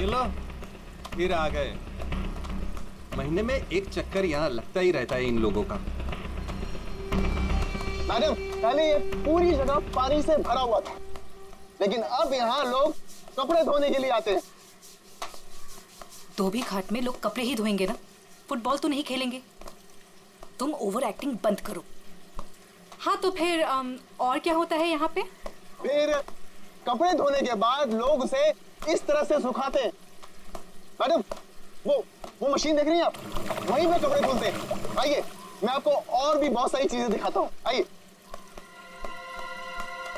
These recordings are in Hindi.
ये लो, फिर आ गए। महीने में एक चक्कर यहाँ लगता ही रहता है इन लोगों का। मैडम, पहले ये पूरी जगह पानी से भरा हुआ था, लेकिन अब यहाँ लोग कपड़े धोने के लिए आते हैं। धोबी घाट में लोग कपड़े ही धोएंगे ना, फुटबॉल तो नहीं खेलेंगे। तुम ओवर एक्टिंग बंद करो। हाँ तो फिर और क्या होता है यहाँ पे? फिर कपड़े धोने के बाद लोग उसे इस तरह से सुखाते हैं। मैडम, वो मशीन देख रही हैं आप? वहीं पे कपड़े धुलते हैं। आइए, मैं आपको और भी बहुत सारी चीजें दिखाता हूँ। आइए।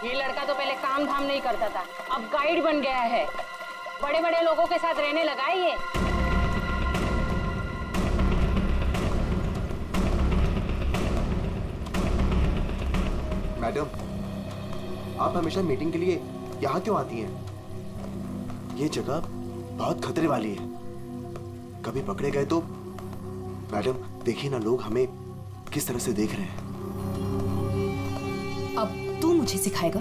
ये लड़का तो पहले काम धाम नहीं करता था, अब गाइड बन गया है। बड़े बड़े लोगों के साथ रहने लगा है ये। मैडम, आप हमेशा मीटिंग के लिए यहाँ क्यों आती हैं? ये जगह बहुत खतरे वाली है, कभी पकड़े गए तो। मैडम देखिए ना, लोग हमें किस तरह से देख रहे हैं। अब तू मुझे सिखाएगा?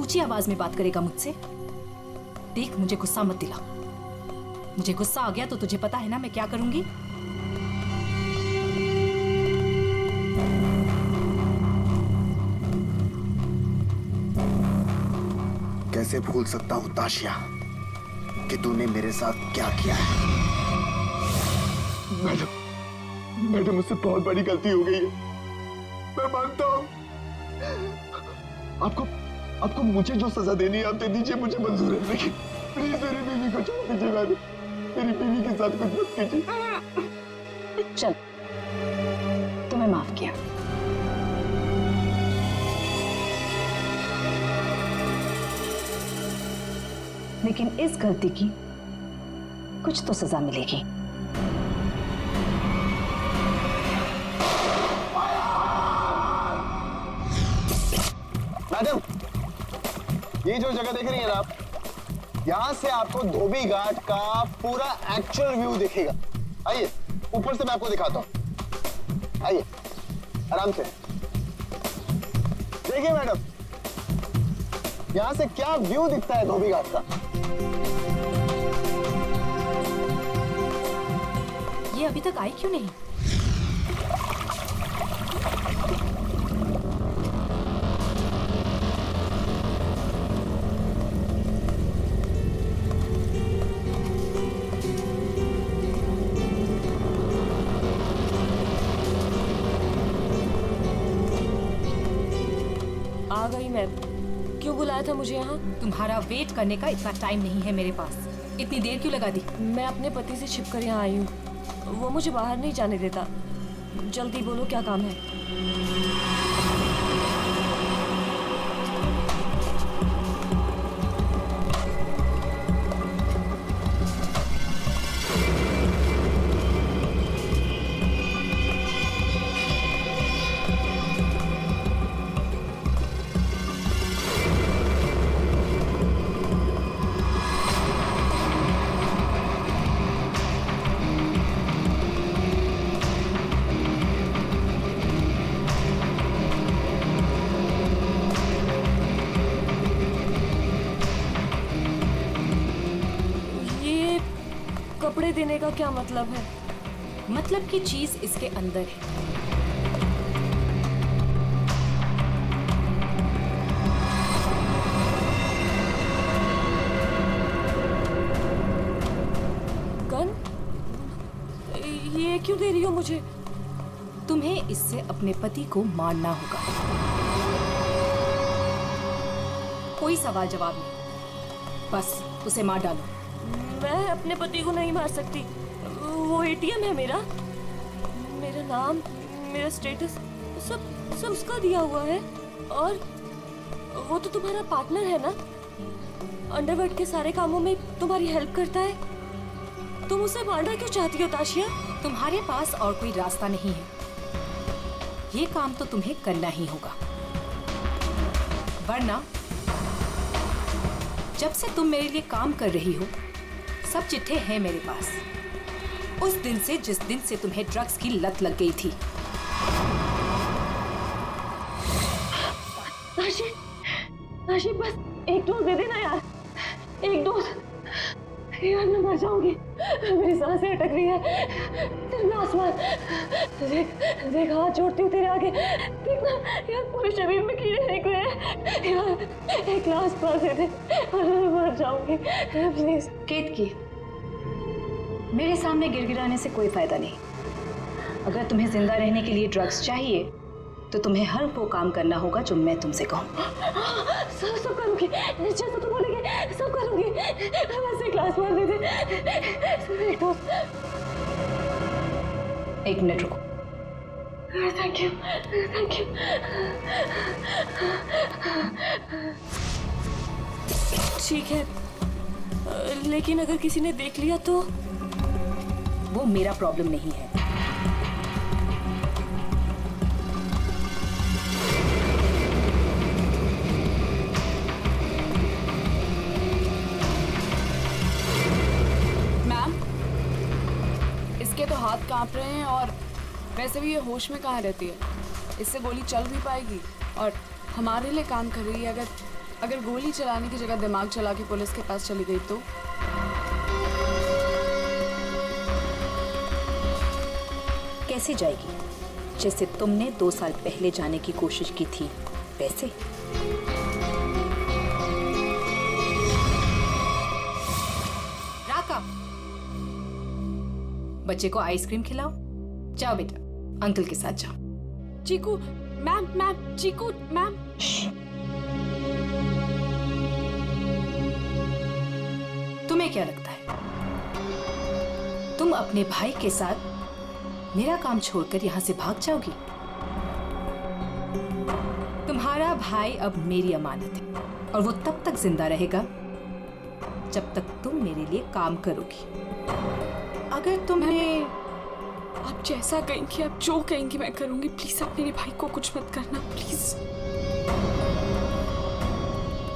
ऊंची आवाज में बात करेगा मुझसे? देख, मुझे गुस्सा मत दिला। मुझे गुस्सा आ गया तो तुझे पता है ना मैं क्या करूंगी। कैसे भूल सकता हूँ ताशिया कि तूने मेरे साथ क्या किया है। मैडम, मुझसे बहुत बड़ी गलती हो गई है, मैं मानता हूँ। आपको मुझे जो सजा देनी है आप दे दीजिए, मुझे मंजूर है, लेकिन प्लीज मेरी बीवी को छोड़ दीजिए। मैडम, मेरी बीवी के साथ कुछ मत कीजिए। चल, तुम्हें माफ किया। लेकिन इस गलती की कुछ तो सजा मिलेगी। मैडम, ये जो जगह देख रही हैं आप, यहाँ से आपको धोबी घाट का पूरा एक्चुअल व्यू दिखेगा। आइए, ऊपर से मैं आपको दिखाता हूँ। आइए, आराम से देखिए मैडम, यहाँ से क्या व्यू दिखता है धोबी घाट का। ये अभी तक आई क्यों नहीं? आ गई मैम। क्यों बुलाया था मुझे यहाँ? तुम्हारा वेट करने का इतना टाइम नहीं है मेरे पास। इतनी देर क्यों लगा दी? मैं अपने पति से छिपकर यहाँ आई हूँ, वो मुझे बाहर नहीं जाने देता। जल्दी बोलो, क्या काम है? कपड़े देने का क्या मतलब है? मतलब की चीज इसके अंदर है। गन? ये क्यों दे रही हो मुझे? तुम्हें इससे अपने पति को मारना होगा। कोई सवाल जवाब नहीं, बस उसे मार डालो। मैं अपने पति को नहीं मार सकती। वो एटीएम है मेरा, मेरा नाम, मेरा स्टेटस सब उसका दिया हुआ है। और वो तो तुम्हारा पार्टनर है ना, अंडरवर्ल्ड के सारे कामों में तुम्हारी हेल्प करता है। तुम उसे मारना क्यों चाहती हो ताशिया? तुम्हारे पास और कोई रास्ता नहीं है, ये काम तो तुम्हें करना ही होगा, वरना जब से तुम मेरे लिए काम कर रही हो सब चिट्ठे हैं मेरे पास, उस दिन से जिस दिन से तुम्हें ड्रग्स की लत लग गई थी। ताशी, बस एक डोज दे देना यार, एक डोज। यार मैं मर जाऊंगी, मेरी सांसें अटक रही है। तेरा आसमान देख हाथ जोड़ती हूँ तेरे आगे, देखना यार पूरे शरीर में कीड़े निकले हैं यार, एक ग्लास पास दे दे और मैं मर जाऊंगी प्लीज। केतकी, मेरे सामने गिड़गिड़ाने से कोई फायदा नहीं। अगर तुम्हें जिंदा रहने के लिए ड्रग्स चाहिए तो तुम्हें हर वो काम करना होगा जो मैं तुमसे कहूँ। सब करूँगी, जैसा तुम बोलेंगे सब करूँगी, बस एक ग्लास पास दे दे। एक मिनट रुको। Thank you thank you. ठीक है, लेकिन अगर किसी ने देख लिया तो? वो मेरा प्रॉब्लम नहीं है। मैम, इसके तो हाथ कांप रहे हैं और वैसे भी ये होश में कहाँ रहती है। इससे गोली चल भी पाएगी और हमारे लिए काम कर रही है। अगर गोली चलाने की जगह दिमाग चला के पुलिस के पास चली गई तो? कैसे जाएगी? जैसे तुमने 2 साल पहले जाने की कोशिश की थी वैसे। राका, बच्चे को आइसक्रीम खिलाओ। जाओ बेटा, अंकल के साथ जाओ। चीकू मैम, चीकू मैम। तुम्हें क्या लगता है तुम अपने भाई के साथ मेरा काम छोड़कर यहां से भाग जाओगी? तुम्हारा भाई अब मेरी अमानत है और वो तब तक जिंदा रहेगा जब तक तुम मेरे लिए काम करोगी। अगर तुम्हें आप जैसा कहेंगी, आप जो कहेंगी मैं करूंगी। प्लीज आप मेरे भाई को कुछ मत करना प्लीज।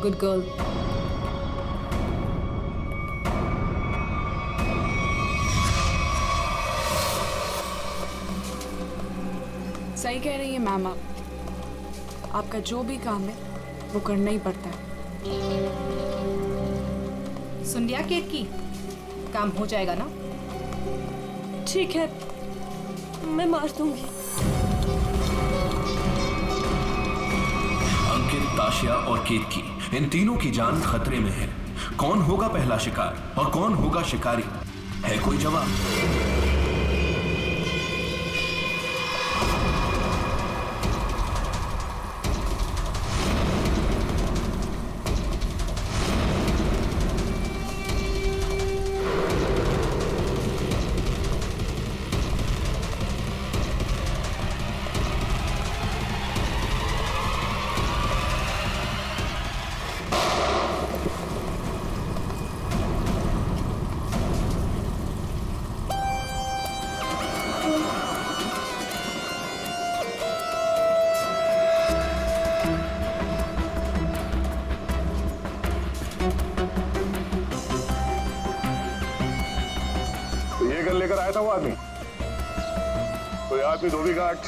Good girl. सही कह रही है मैम आप। आपका जो भी काम है वो करना ही पड़ता है। सुन लिया केतकी, काम हो जाएगा ना? ठीक है, मैं मार दूंगी। अंकित, ताशिया और केतकी, इन तीनों की जान खतरे में है। कौन होगा पहला शिकार और कौन होगा शिकारी? है कोई जवाब? लेकर आया था वो आदमी। तो ये आदमी धोबी घाट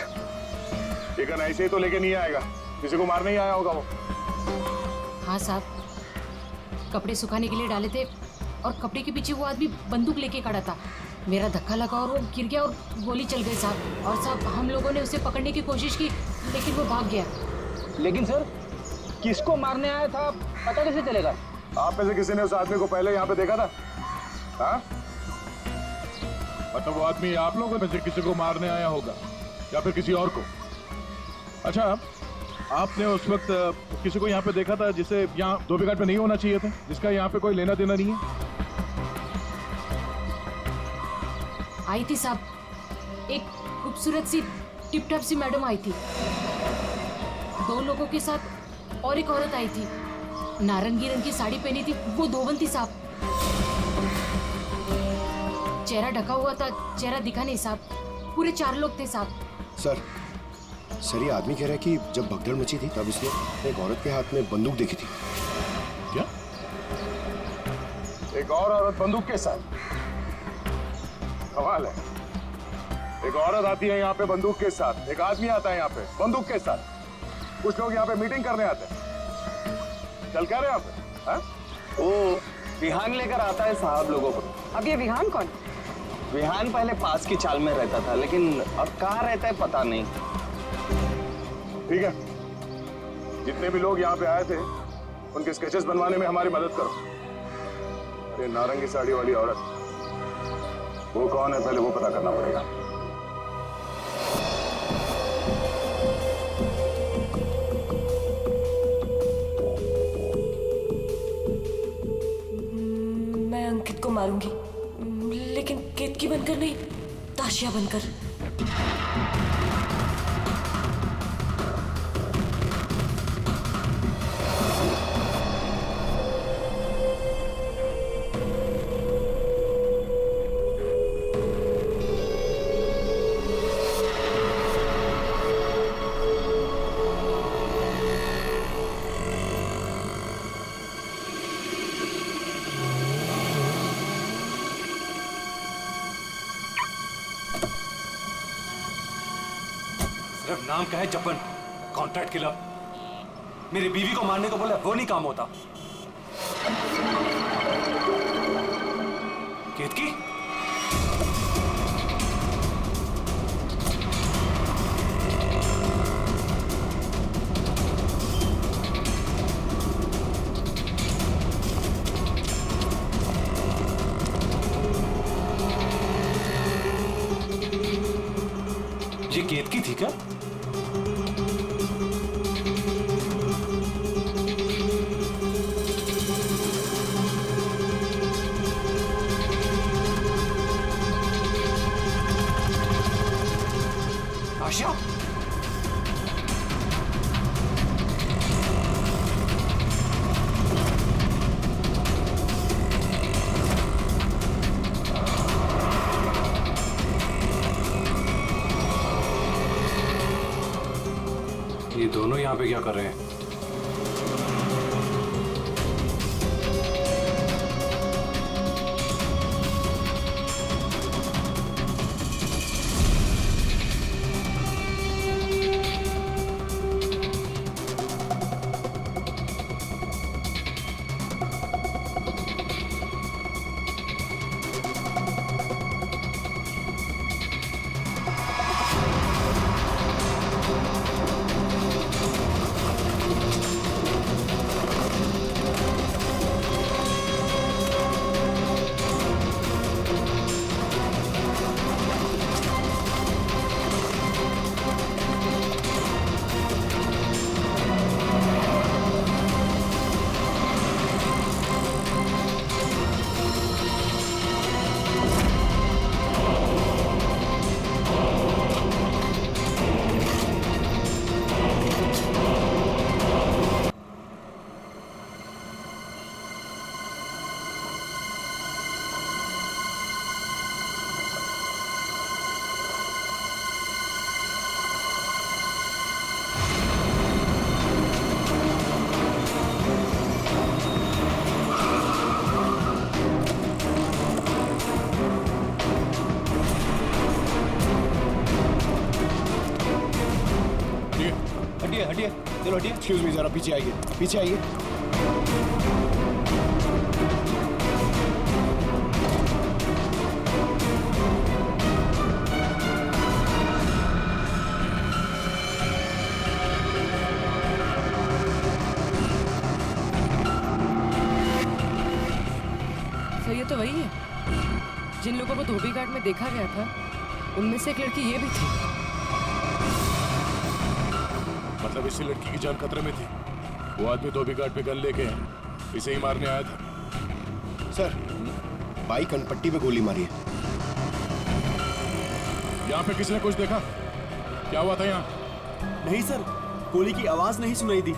लेकिन ऐसे ही तो लेके नहीं आएगा, किसी को मारने ही आया होगा वो। हाँ साहब, कपड़े सुखाने के लिए डाले थे और कपड़े के पीछे वो आदमी बंदूक लेके खड़ा था। मेरा धक्का लगा और वो गिर गया और गोली चल गई साहब। और साहब हम लोगों ने उसे पकड़ने की कोशिश की लेकिन वो भाग गया। लेकिन सर, किसको मारने आया था पता कैसे चलेगा? आप में से किसी ने उस आदमी को पहले यहाँ पे देखा था? हाँ? मतलब वो आदमी आप लोगों में से किसी को मारने आया होगा या फिर किसी और को? अच्छा, आपने उस वक्त किसी को यहाँ पे देखा था जिसे यहाँ धोबी घाट पे नहीं होना चाहिए था, जिसका यहाँ पे कोई लेना देना नहीं है? आई थी साहब, एक खूबसूरत सी टिप टॉप सी मैडम आई थी, 2 लोगों के साथ और एक औरत आई थी, नारंगी रंग की साड़ी पहनी थी, वो धोबन थी साहब। चेहरा ढका हुआ था, चेहरा दिखा नहीं साहब। पूरे 4 लोग थे साहब। सर ये आदमी कह रहा है कि जब भगदड़ मची थी तब इसने एक औरत के हाथ में बंदूक देखी थी। क्या? एक और औरत बंदूक के साथ? कमाल है, एक औरत आती है यहाँ पे बंदूक के साथ, एक आदमी आता है यहाँ पे बंदूक के साथ। कुछ लोग यहाँ पे मीटिंग करने आते हैं। चल क्या रहे यहाँ पे? हाँ? ओ विहान लेकर आता है साहब लोगों को। अब ये विहान कौन? विहान पहले पास की चाल में रहता था, लेकिन अब कहाँ रहता है पता नहीं। ठीक है, जितने भी लोग यहाँ पे आए थे उनके स्केचेस बनवाने में हमारी मदद करो। अरे नारंगी साड़ी वाली औरत, वो कौन है पहले वो पता करना पड़ेगा। मैं अंकित को मारूंगी, लेकिन केतकी बनकर नहीं, ताशिया बनकर। सिर्फ नाम का है जपन, कॉन्ट्रैक्ट किलर। मेरी बीवी को मारने को बोला वो नहीं काम होता। केतकी, ये केतकी थी क्या? आशिया, ये दोनों यहाँ पे क्या कर रहे हैं? हटिए हटिए, चलो हटिए। एक्सक्यूज मी, जरा पीछे आइए, पीछे आइए। तो ये तो वही है जिन लोगों को धोबी घाट में देखा गया था, उनमें से एक लड़की ये भी थी। मतलब इसी लड़की की जान खतरे में थी। वो आदमी धोबी घाट पे गन लेके इसे ही मारने आया था। सर, बाई कनपट्टी पे गोली मारी है। यहाँ पे किसी ने कुछ देखा? क्या हुआ था यहाँ? नहीं सर, गोली की आवाज नहीं सुनाई दी,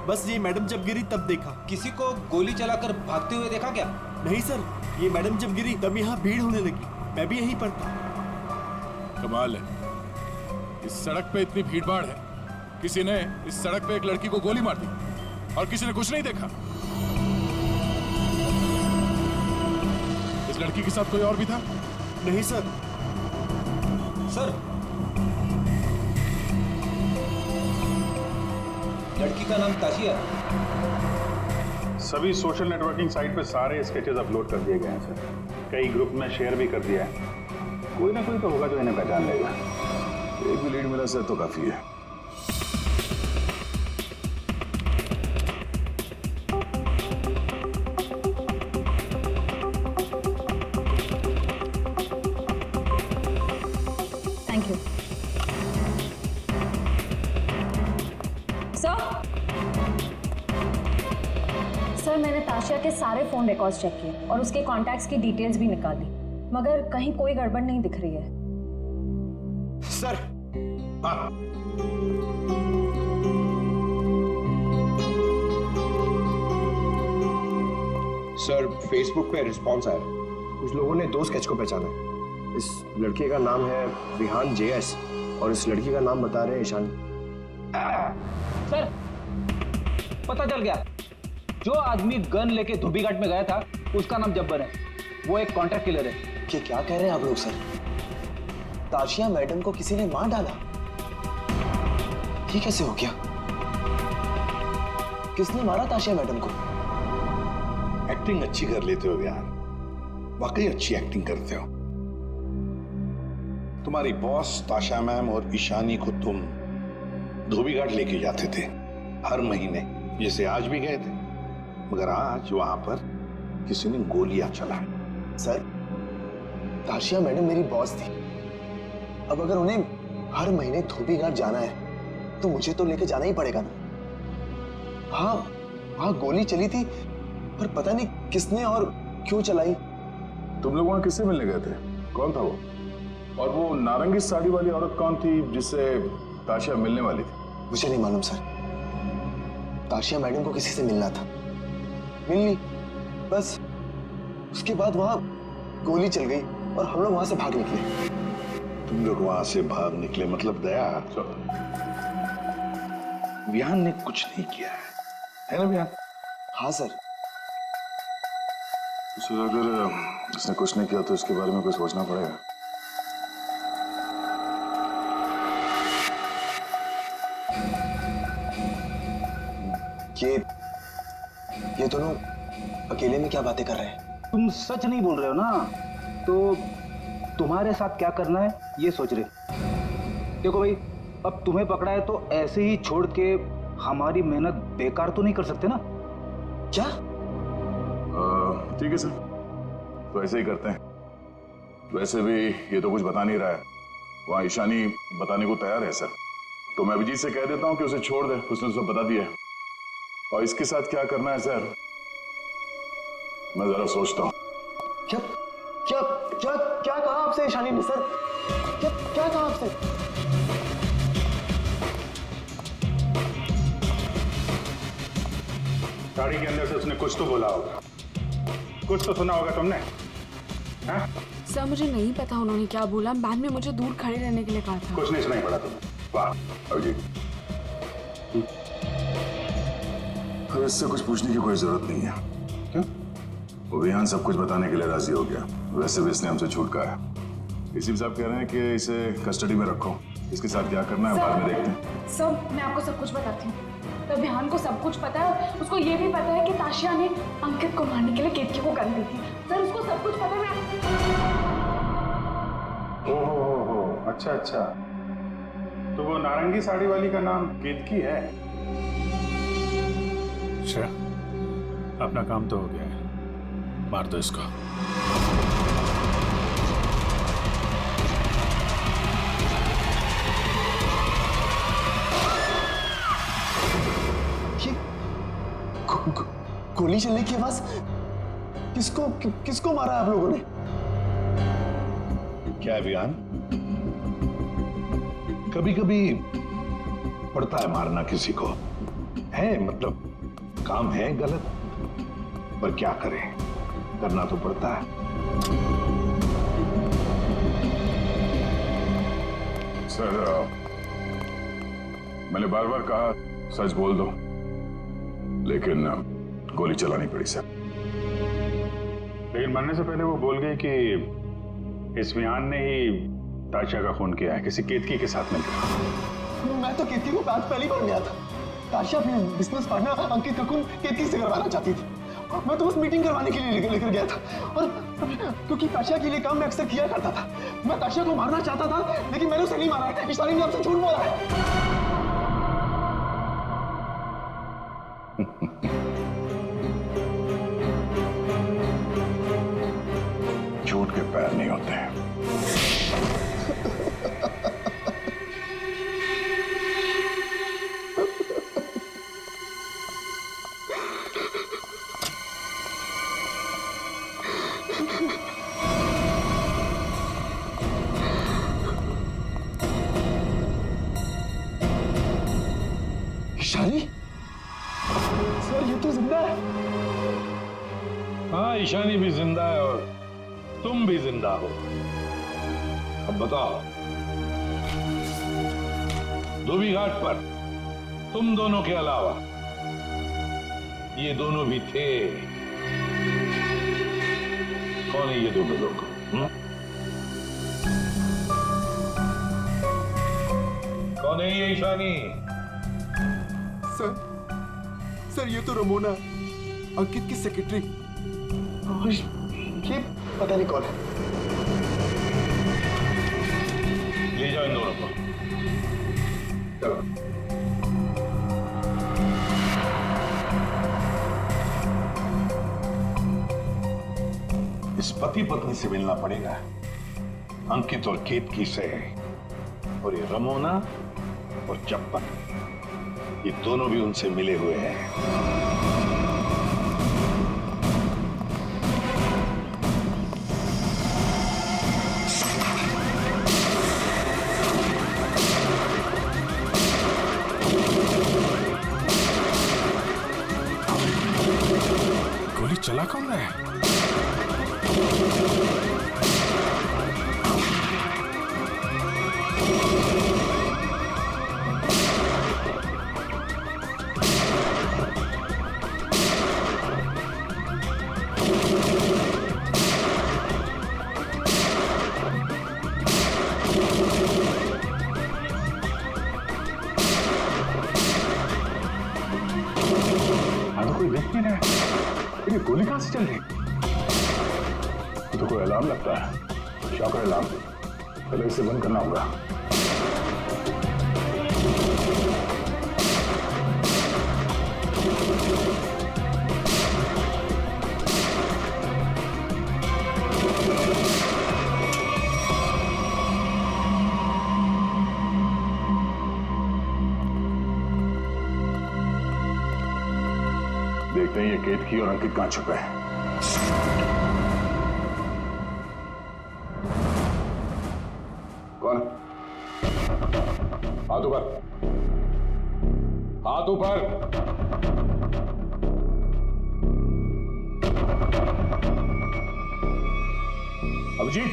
बस ये मैडम जब गिरी तब देखा। किसी को गोली चलाकर भागते हुए देखा क्या? नहीं सर, ये मैडम जब गिरी तब यहाँ भीड़ होने लगी, मैं भी यहीं पर था। कमाल है, इस सड़क पे इतनी भीड़ भाड़ है, किसी ने इस सड़क पे एक लड़की को गोली मार दी और किसी ने कुछ नहीं देखा। इस लड़की के साथ कोई और भी था? नहीं सर। सर, लड़की का नाम ताशिया। सभी सोशल नेटवर्किंग साइट पे सारे स्केचेस अपलोड कर दिए गए हैं सर। कई ग्रुप में शेयर भी कर दिया है। कोई ना कोई तो होगा जो इन्हें पहचान लेगा। एक भी लीड मिला सर तो काफी है। थैंक यू सर, मैंने ताशिया के सारे फोन रिकॉर्ड्स चेक किए और उसके कॉन्टैक्ट्स की डिटेल्स भी निकाली, मगर कहीं कोई गड़बड़ नहीं दिख रही है। सर, हाँ। सर, फेसबुक पे रिस्पॉन्स आया। कुछ लोगों ने 2 स्केच को पहचाना है। इस लड़के का नाम है विहान JS और इस लड़की का नाम बता रहे हैं ईशानी। सर, पता चल गया। जो आदमी गन लेके धोबी घाट में गया था उसका नाम जब्बर है। वो एक कॉन्ट्रैक्ट किलर है। ये क्या कह रहे हैं आप लोग सर? ताशिया मैडम को किसी ने मार डाला? ये कैसे हो गया? किसने मारा ताशिया मैडम को? एक्टिंग अच्छी कर लेते हो यार, वाकई अच्छी एक्टिंग करते हो। तुम्हारी बॉस ताशा मैम और ईशानी को तुम धोबी घाट लेके जाते थे हर महीने, जैसे आज भी गए थे, मगर आज वहां पर किसी ने गोलियां चलाई। सर, ताशिया मैडम मेरी बॉस थी। अब अगर उन्हें हर महीने धोबी घाट जाना है तो मुझे तो लेके जाना ही पड़ेगा ना। हाँ, वहां गोली चली थी, पर पता नहीं किसने और क्यों चलाई। तुम लोग वहां किससे मिलने गए थे? कौन था वो? और वो नारंगी साड़ी वाली औरत कौन थी जिससे ताशिया मिलने वाली थी? मुझे नहीं मालूम सर। ताशिया मैडम को किसी से मिलना था, मिल ली, बस उसके बाद वहां गोली चल गई और हम लोग वहां से भाग निकले। तुम लोग वहां से भाग निकले मतलब दया? विहान ने कुछ नहीं किया है ना विहान? हाँ सर। सर, अगर उसने कुछ नहीं किया तो इसके बारे में कुछ सोचना पड़ेगा। ये दोनों अकेले में क्या बातें कर रहे हैं? तुम सच नहीं बोल रहे हो ना, तो तुम्हारे साथ क्या करना है ये सोच रहे। देखो भाई, अब तुम्हें पकड़ा है तो ऐसे ही छोड़ के हमारी मेहनत बेकार तो नहीं कर सकते ना? क्या? ठीक है सर, तो ऐसे ही करते हैं। वैसे भी ये तो कुछ बता नहीं रहा है, वहाँ ईशानी बताने को तैयार है सर, तो मैं अभिजीत से कह देता हूँ कि उसे छोड़ दे, उसने तो सब बता दिया है। और इसके साथ क्या करना है सर, मैं जरा सोचता हूँ। क्या क्या क्या क्या कहा आपसे ईशानी ने सर? क्या क्या कहा आपसे? गाड़ी के अंदर से उसने कुछ तो बोला होगा, कुछ तो सुना होगा तुमने? हाँ? सर, मुझे नहीं पता उन्होंने क्या बोला। मैम ने मुझे दूर खड़े रहने के लिए कहा था। कुछ नहीं सुनाई पड़ा तुम्हें? वाह अभिजीत, तो इससे कुछ पूछने की कोई जरूरत नहीं है। क्यों? वो विहान सब कुछ बताने के लिए राजी हो गया। वैसे भी इसने हमसे छूट कहा है। इसी साहब कह रहे हैं कि इसे कस्टडी में रखो, इसके साथ क्या करना है बाद में देखते हैं। सर, मैं आपको सब कुछ बताती हूँ। तो विहान को सब कुछ पता है, उसको ये भी पता है कि ताशिया ने अंकित को मारने के लिए केतकी को गन दी थी। सर, उसको सब कुछ पता है। ओहो, अच्छा अच्छा, तो वो नारंगी साड़ी वाली का नाम केतकी है? अच्छा, अपना काम तो हो गया है, मार दो इसको। गोली चलने की आवाज? किसको मारा आप लोगों ने? क्या विहान, कभी कभी पड़ता है मारना किसी को, है मतलब काम है गलत, पर क्या करें, करना तो पड़ता है। सर, मैंने बार बार कहा सच बोल दो, लेकिन गोली चलानी पड़ी सर। लेकिन मरने से पहले वो बोल गई कि इस विहान ने ही ताशिया का खून किया है, किसी केतकी के साथ मिलकर। मैं तो केतकी को बात पहली बार गया था। ताशिया अपने बिजनेस पार्टनर अंकित का खून केतकी से करवाना चाहती थी। मैं तो बस मीटिंग करवाने के लिए लेकर गया था। और क्योंकि ताशिया के लिए काम मैं अक्सर किया करता था। मैं ताशिया को मारना चाहता था, लेकिन मैंने उसे नहीं मारा। ईशानी ने आपसे झूठ बोला है। झूठ के पैर नहीं होते। ईशानी, सर ये तो जिंदा है। हाँ, ईशानी भी जिंदा है और तुम भी जिंदा हो। अब बताओ, धोबी घाट पर तुम दोनों के अलावा ये दोनों भी थे। कौन है ये दोनों लोग? कौन है ये ईशानी? सर ये तो रमोना, अंकित की सेक्रेटरी। ये पता नहीं कौन है। ले जाओ इन दोनों को। चलो। इस पति पत्नी से मिलना पड़ेगा, अंकित और केतकी से। और ये रमोना और चप्पन, ये दोनों भी उनसे मिले हुए हैं। गोली चला कौन रहा है? कोई देख नहीं रहा है। ये गोली कहां से चल रही? ये तो कोई अलार्म लगता है, शॉकर अलार्म। पहले इसे बंद करना होगा। देखते हैं ये केतकी और अंकित कहां छुपे हैं। कौन? हाथ ऊपर, हाथ ऊपर। अभिजीत,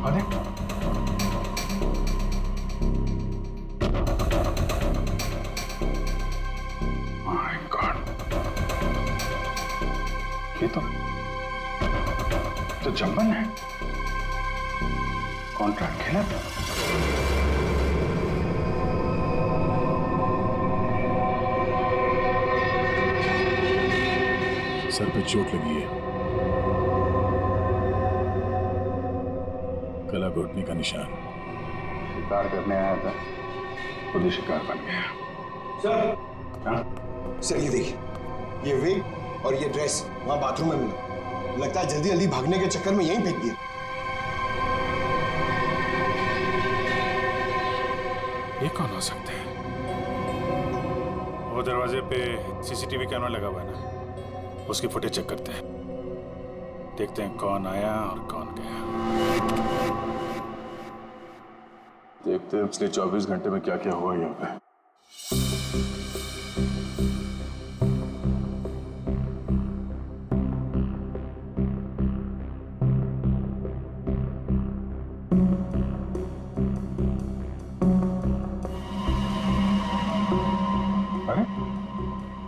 अरे ये तो जंबन है। कॉन्ट्रैक्ट खेला था। सर पे चोट लगी है, गला घोटने का निशान। शिकार करने आया था, खुद ही शिकार बन गया। सर, हाँ? सर ये देखिए, ये विग और ये ड्रेस वहां बाथरूम में मिला। लगता है जल्दी जल्दी भागने के चक्कर में यहीं फेंक दिया। ये कौन हो सकते हैं? वो दरवाजे पे सीसीटीवी कैमरा लगा हुआ है ना, उसकी फुटेज चेक करते हैं। देखते हैं कौन आया और कौन गया। देखते हैं पिछले 24 घंटे में क्या क्या हुआ यहाँ पे।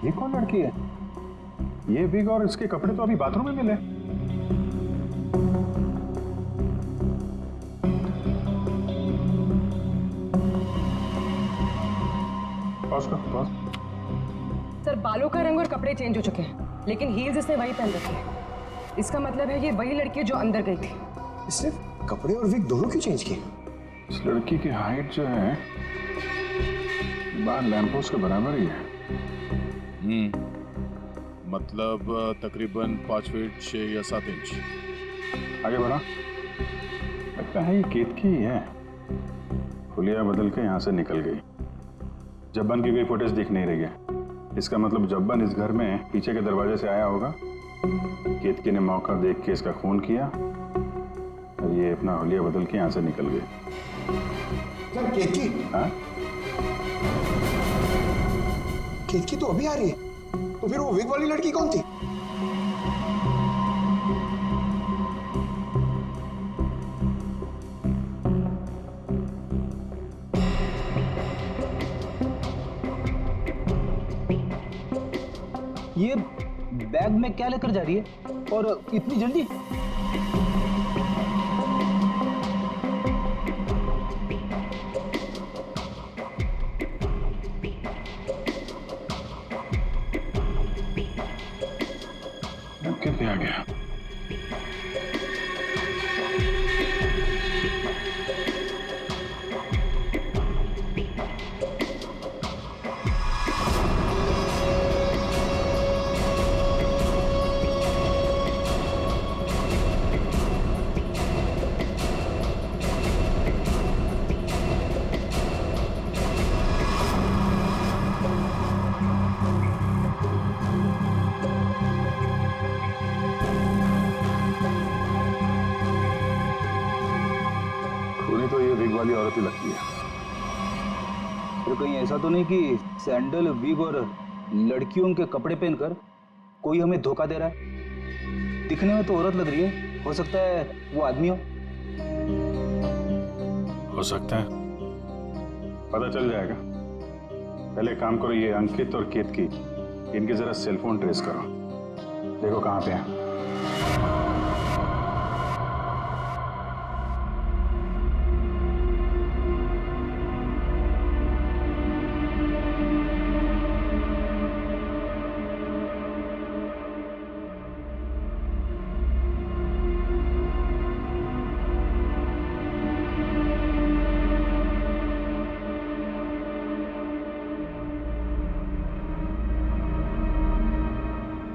ये कौन लड़की है? ये विग और इसके कपड़े तो अभी बाथरूम में मिले। पॉज कर, पॉज। सर बालों का रंग और कपड़े चेंज हो चुके हैं, लेकिन हील्स इसने वही पहन रखी है। इसका मतलब है ये वही लड़की है जो अंदर गई थी। इसने कपड़े और विग दोनों क्यों चेंज किए? इस लड़की की हाइट जो है बाहर लैंपोस्ट के बराबर ही है। मतलब तकरीबन 5 फीट 6 या 7 इंच। आगे बढ़ा, लगता है ये केतकी ही है। हुलिया बदल के यहाँ से निकल गई। जब्बन की कोई फुटेज दिख नहीं रही है। इसका मतलब जब्बन इस घर में पीछे के दरवाजे से आया होगा। केतकी ने मौका देख के इसका खून किया और ये अपना हुलिया बदल के यहाँ से निकल गई। क्या केतकी? हाँ? केतकी तो अभी आ रही है, तो फिर वो विग वाली लड़की कौन थी? ये बैग में क्या लेकर जा रही है और इतनी जल्दी? कैसे आ गया? तो ये विग वाली औरत ही लगती है। तो कहीं ऐसा तो नहीं कि सैंडल, विग और लड़कियों के कपड़े पहनकर कोई हमें धोखा दे रहा है? दिखने में तो औरत लग रही है, हो सकता है वो आदमी हो सकता है, पता चल जाएगा। पहले एक काम करो, ये अंकित और केतकी इनके जरा सेलफोन ट्रेस करो, देखो कहाँ पे हैं।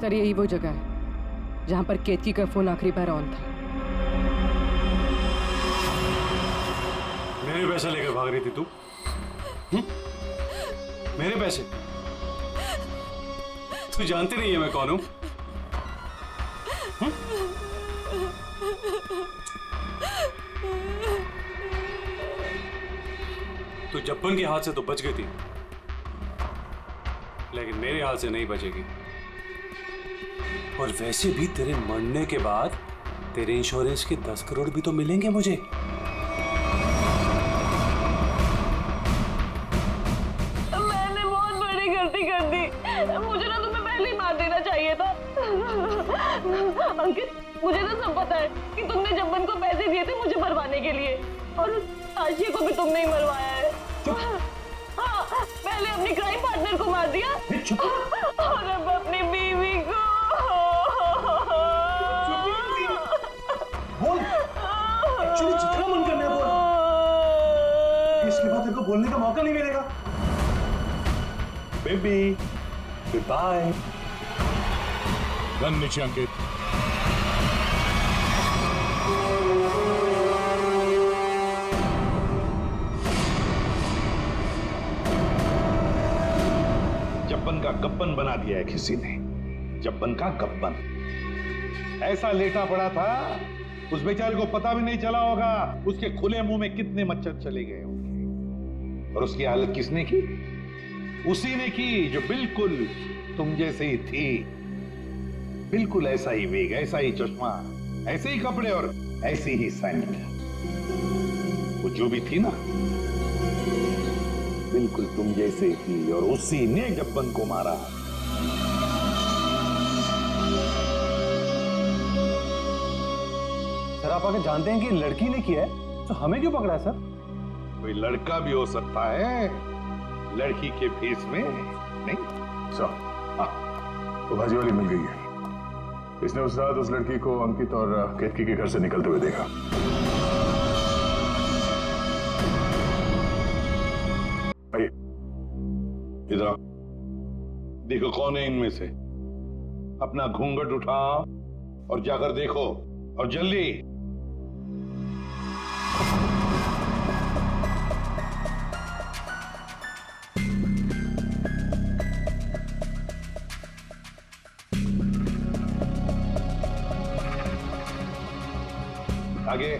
सर यही वो जगह है जहां पर केतकी का फोन आखिरी बार ऑन था। मेरे पैसे लेकर भाग रही थी तू? मेरे पैसे? तू जानती नहीं है मैं कौन हूं? तू जब्बन के हाथ से तो बच गई थी, लेकिन मेरे हाथ से नहीं बचेगी। और वैसे भी तेरे मरने के बाद तेरे इंश्योरेंस के 10 करोड़ भी तो मिलेंगे मुझे। मैंने बहुत बड़ी गलती कर दी, मुझे ना तुम्हें पहले ही मार देना चाहिए था। अंकित, मुझे ना सब पता है कि तुमने जब्बन को पैसे दिए थे मुझे मरवाने के लिए, और उस आशिया को भी तुमने ही मरवाया है। हाँ, पहले अपनी क्राइम पार्टनर को मार दिया और अब अपनी बीवी को। बोल, एक्चुअली जितना मन करना है बोल, इसके बाद तेरे को बोलने का मौका नहीं मिलेगा। Baby, good bye. गन नीचे अंकित। जब्बन का गब्बन बना दिया है किसी ने, जब्बन का गब्बन। ऐसा लेटा पड़ा था, उस बेचारे को पता भी नहीं चला होगा उसके खुले मुंह में कितने मच्छर चले गए होंगे। और उसकी हालत किसने की? उसी ने की जो बिल्कुल तुम जैसे ही थी, बिल्कुल ऐसा ही वेग, ऐसा ही चश्मा, ऐसे ही कपड़े और ऐसी ही सैंडल। वो जो भी थी ना, बिल्कुल तुम जैसे ही थी, और उसी ने जब्बन को मारा। सर आप आगे जानते हैं कि लड़की ने किया है, तो हमें क्यों पकड़ा है सर? कोई लड़का भी हो सकता है, लड़की के फेस में नहीं। वो भाजी वाली मिल गई है। इसने उस रात उस लड़की को अंकित और केतकी के घर से निकलते हुए देखा। इधर देखो कौन है इनमें से। अपना घूंघट उठाओ और जाकर देखो, और जल्दी। आगे।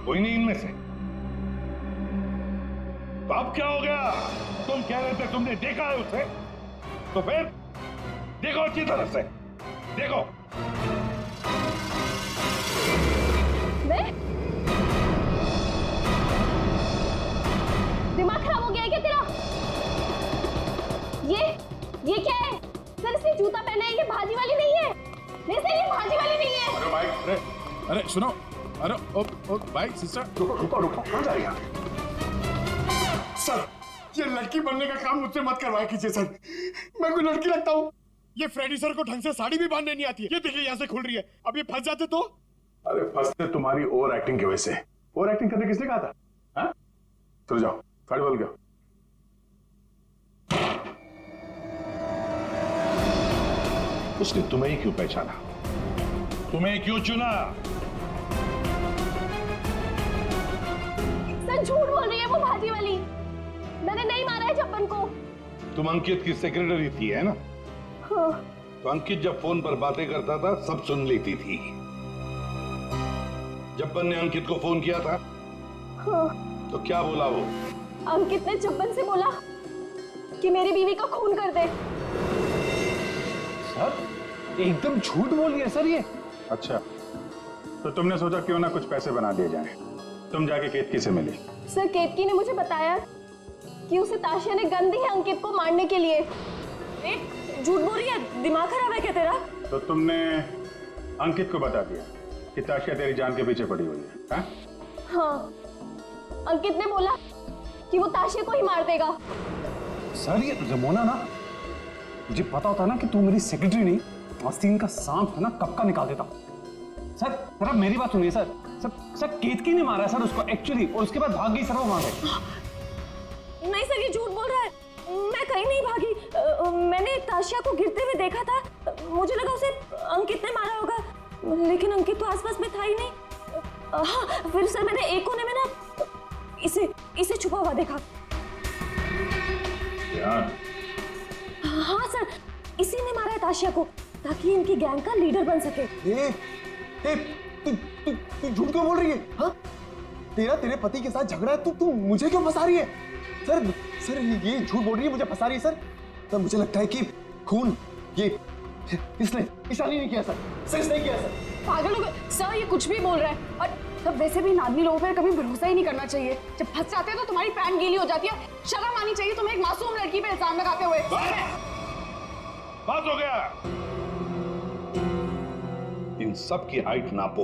कोई नहीं इनमें से। तो अब क्या हो गया? तुम कह रहे थे तुमने देखा है उसे, तो फिर देखो अच्छी तरह से देखो। दिमाग खराब हो गया है क्या तेरा? ये क्या है? सर इसने जूता पहना है, ये भाजी वाली नहीं है। नहीं सर ये भाजी वाली नहीं है। अरे भाई, अरे सुनो, अरे ओ भाई सिस्टर, रुको कहाँ जा रही है? सर ये लड़की बनने का काम मुझसे मत करवाया कीजिए सर, मैं कोई लड़की लगता हूँ? ये फ्रेडी सर को ढंग से साड़ी भी बांधने नहीं आती है। ये देखिए यहाँ से खुल रही है, अब ये फंस जाते तो? अरे फंसते तुम्हारी ओवर एक्टिंग की वजह से। ओवर एक्टिंग करने किसने कहा था? हाँ? चलो जाओ, साड़ी बोल गया। उसने तुम्हें ही क्यों पहचाना? तुम्हें क्यों चुना? सर झूठ बोल रही है वो भाजी वाली, मैंने नहीं मारा है जब्बन को। तुम अंकित की सेक्रेटरी थी है ना? हाँ। तो अंकित जब फोन पर बातें करता था सब सुन लेती थी। जब्बन ने अंकित को फोन किया था? हाँ। तो क्या बोला वो? अंकित ने जब्बन से बोला कि मेरी बीवी का खून कर दे। सर एकदम झूठ बोल रही है सर ये। अच्छा तो तुमने सोचा क्यों ना कुछ पैसे बना दिए जाएं। तुम जाके केतकी से मिली? सर केतकी ने मुझे बताया कि उसे ताशिया ने गन दी है अंकित को मारने के लिए। झूठ बोल रही है, दिमाग खराब है क्या तेरा? तो तुमने अंकित को बता दिया कि ताशिया तेरी जान के पीछे पड़ी हुई है? हाँ अंकित ने बोला कि वो ताशिया को ही मार देगा। सर ये रमोना ना, मुझे पता होता ना कि तू मेरी सेक्रेटरी नहीं आस्तीन का सांप है ना, कब का निकाल देता। सर आप मेरी बात सुनिए सर। सर केतकी ने मारा सर उसको एक्चुअली, और उसके बाद भाग गई सर वो वहां से। नहीं सर ये झूठ बोल रहा है, मैं कहीं नहीं भागी। मैंने ताशिया को गिरते हुए देखा था, मुझे लगा उसे अंकित ने मारा होगा, लेकिन अंकित तो आसपास में था ही नहीं। हाँ फिर सर मैंने एक कोने में ना इसे छुपा हुआ देखा। हाँ सर इसी ने मारा है ताशिया को, ताकि इनकी गैंग का लीडर बन सके। तू झूठ क्यों बोल रही है? हाँ तेरे पति के साथ झगड़ा है, तू मुझे क्यों फंसा रही है? सर ये झूठ बोल रही है, मुझे फंसा रही है सर। मुझे लगता है कि खून ये इसने ईशानी ने किया सर इसने किया सर। पागल हो गए सर, ये कुछ भी बोल रहा है। और तब वैसे भी नादनी लोगों पर कभी भरोसा ही नहीं करना चाहिए। जब फंस जाते हैं तो तुम्हारी पैंट गीली हो जाती है। शर्म आनी चाहिए तुम्हें एक मासूम लड़की पे इल्जाम लगाते हुए। बात हो गया। इन सब की हाइट नापो।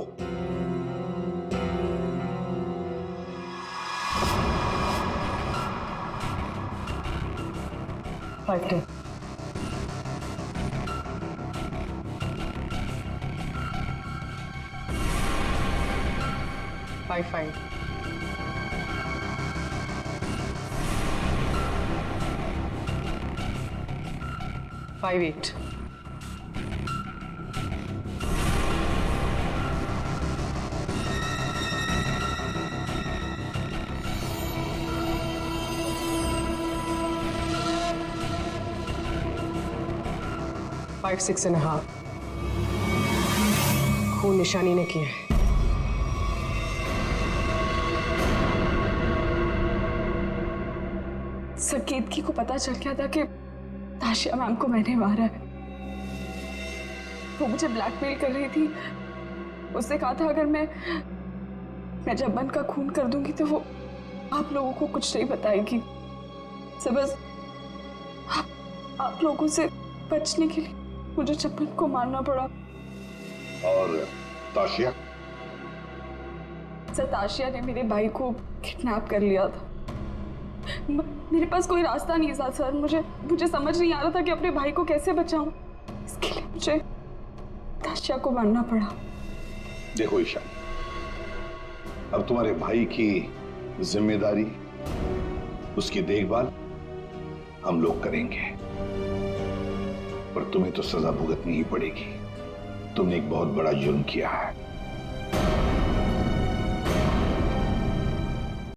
फाइव 5 5 5-8। फाइव 6.5 खून निशानी ने किया है। सर केतकी को पता चल गया था कि ताशिया मैम को मैंने मारा है। वो मुझे ब्लैकमेल कर रही थी। उसने कहा था अगर मैं जब्बन का खून कर दूंगी तो वो आप लोगों को कुछ नहीं बताएगी। सर बस आप लोगों से बचने के लिए मुझे जब्बन को मारना पड़ा। और ताशिया? सर ताशिया ने मेरे भाई को किडनैप कर लिया था। मेरे पास कोई रास्ता नहीं था सर। मुझे समझ नहीं आ रहा था कि अपने भाई को कैसे बचाऊं। इसके लिए मुझे ताशिया को मारना पड़ा। देखो ईशान, अब तुम्हारे भाई की जिम्मेदारी, उसकी देखभाल हम लोग करेंगे, पर तुम्हें तो सजा भुगतनी ही पड़ेगी। तुमने एक बहुत बड़ा जुर्म किया है।